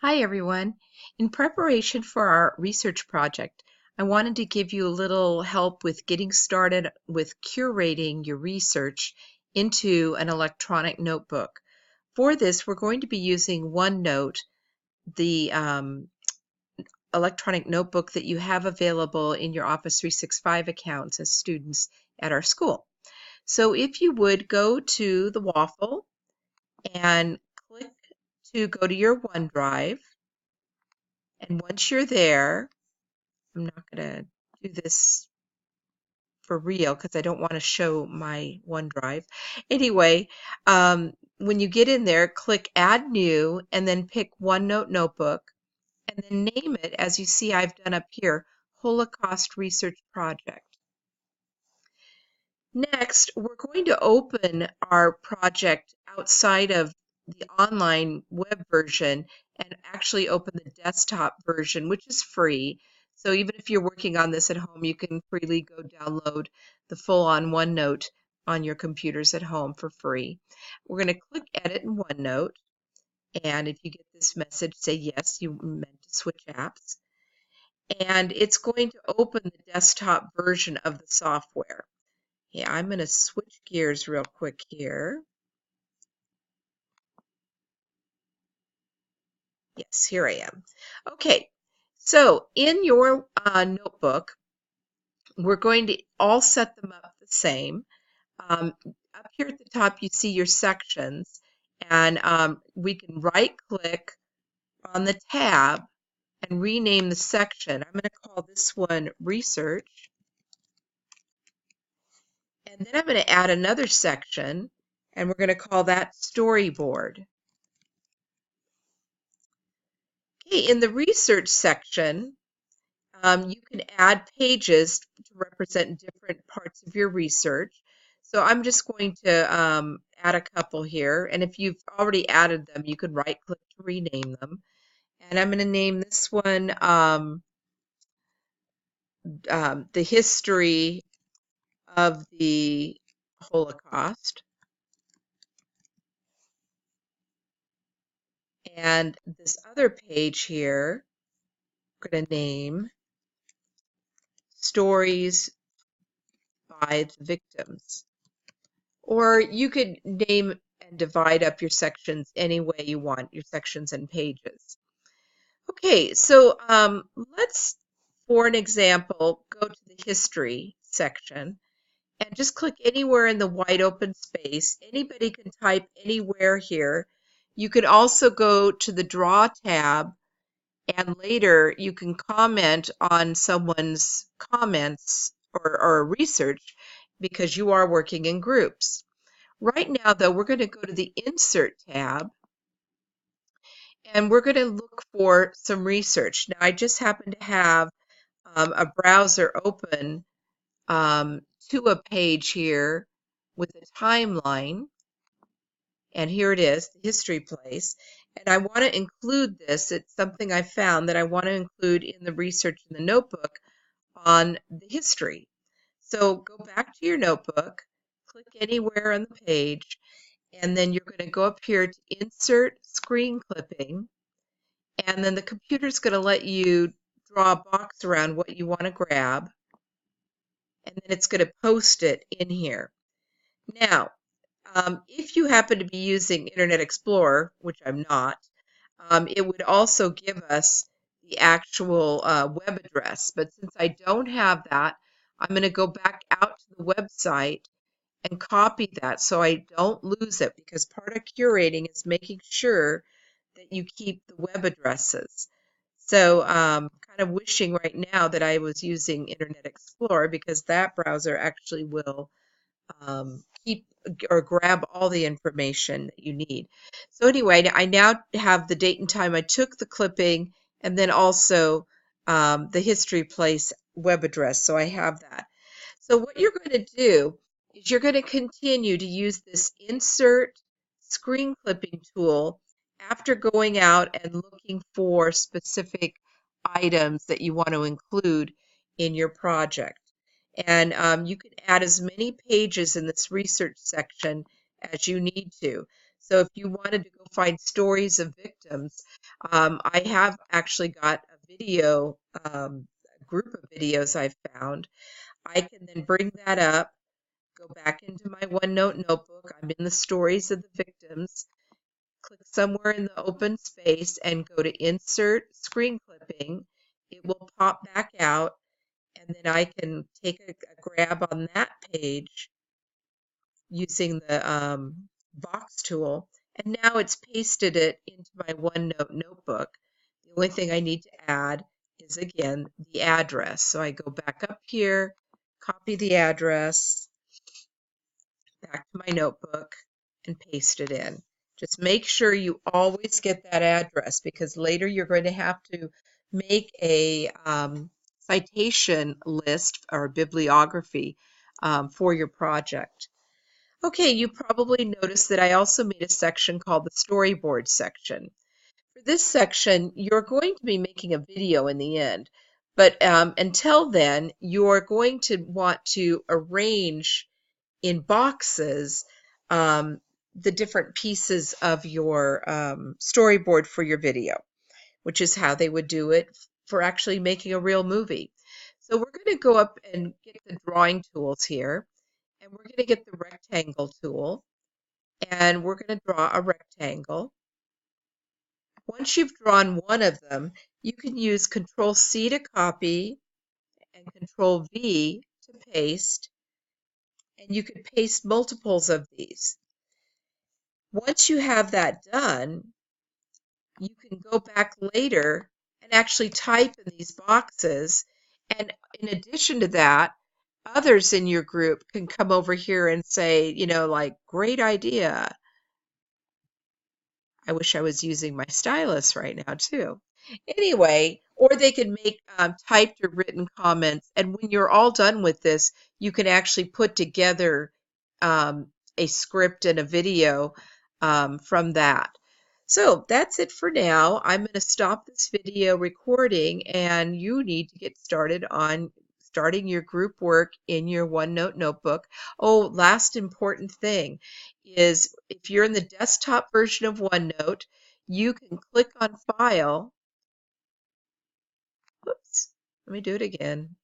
Hi everyone. In preparation for our research project, I wanted to give you a little help with getting started with curating your research into an electronic notebook. For this, we're going to be using OneNote, the electronic notebook that you have available in your Office 365 accounts as students at our school. So if you would go to the waffle and click to go to your OneDrive. And once you're there, I'm not going to do this for real because I don't want to show my OneDrive. Anyway, when you get in there, click Add New and then pick OneNote Notebook and then name it, as you see I've done up here, Holocaust Research Project. Next, we're going to open our project outside of the online web version and actually open the desktop version, which is free. So even if you're working on this at home, you can freely go download the full-on OneNote on your computers at home for free. We're going to click Edit in OneNote, and if you get this message, say yes, you meant to switch apps. And it's going to open the desktop version of the software. Yeah, I'm going to switch gears real quick here. Yes, here I am. Okay, so in your notebook, we're going to all set them up the same. Up here at the top, you see your sections, and we can right-click on the tab and rename the section. I'm going to call this one Research, and then I'm going to add another section, and we're going to call that Storyboard. Okay, in the research section, you can add pages to represent different parts of your research. So I'm just going to add a couple here, and if you've already added them, you can right-click to rename them. And I'm going to name this one The History of the Holocaust. And this other page here, I'm going to name Stories by the Victims. Or you could name and divide up your sections any way you want, your sections and pages. Okay, so let's, for an example, go to the history section and just click anywhere in the wide open space. Anybody can type anywhere here. You could also go to the Draw tab, and later you can comment on someone's comments or research because you are working in groups. Right now, though, we're going to go to the Insert tab, and we're going to look for some research. Now, I just happen to have a browser open to a page here with a timeline, and here it is, the history place. And I want to include this. It's something I found that I want to include in the research in the notebook on the history. So go back to your notebook, click anywhere on the page, and then you're going to go up here to Insert Screen Clipping, and then the computer's going to let you draw a box around what you want to grab, and then it's going to post it in here. Now, if you happen to be using Internet Explorer, which I'm not, it would also give us the actual web address. But since I don't have that, I'm going to go back out to the website and copy that so I don't lose it, because part of curating is making sure that you keep the web addresses. So kind of wishing right now that I was using Internet Explorer, because that browser actually will keep or grab all the information that you need. So anyway, I now have the date and time I took the clipping, and then also the history place web address. So I have that. So what you're going to do is you're going to continue to use this insert screen clipping tool after going out and looking for specific items that you want to include in your project. And you can add as many pages in this research section as you need to. So if you wanted to go find stories of victims, I have actually got a video, a group of videos I've found. I can then bring that up, go back into my OneNote notebook. I'm in the stories of the victims. Click somewhere in the open space and go to Insert Screen Clipping. It will pop back out, and then I can take a grab on that page using the box tool, and now it's pasted it into my OneNote notebook. The only thing I need to add is, again, the address. So I go back up here, copy the address, back to my notebook, and paste it in. Just make sure you always get that address, because later you're going to have to make a citation list or bibliography for your project. Okay, you probably noticed that I also made a section called the storyboard section. For this section, you're going to be making a video in the end, but until then, you're going to want to arrange in boxes the different pieces of your storyboard for your video, which is how they would do it for actually making a real movie. So we're going to go up and get the drawing tools here, and we're going to get the rectangle tool, and we're going to draw a rectangle. Once you've drawn one of them, you can use Control-C to copy and Control-V to paste, and you can paste multiples of these. Once you have that done, you can go back later and actually type in these boxes, and in addition to that, others in your group can come over here and say, you know, like, great idea. I wish I was using my stylus right now too. Anyway, or they can make typed or written comments, and when you're all done with this, you can actually put together a script and a video from that. So that's it for now. I'm going to stop this video recording, and you need to get started on starting your group work in your OneNote notebook. Oh, last important thing is, if you're in the desktop version of OneNote, you can click on File. Oops, let me do it again.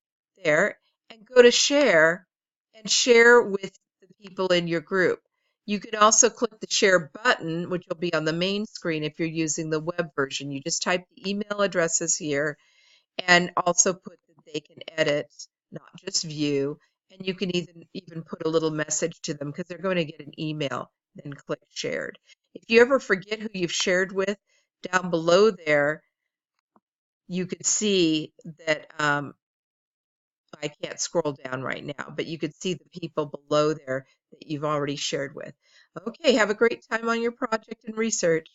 There, and go to Share, and share with the people in your group. You can also click the Share button, which will be on the main screen if you're using the web version. You just type the email addresses here, and also put that they can edit, not just view. And you can even put a little message to them, because they're going to get an email. Then click Shared. If you ever forget who you've shared with, down below there, you could see that I can't scroll down right now, but you could see the people below there that you've already shared with. Okay, have a great time on your project and research.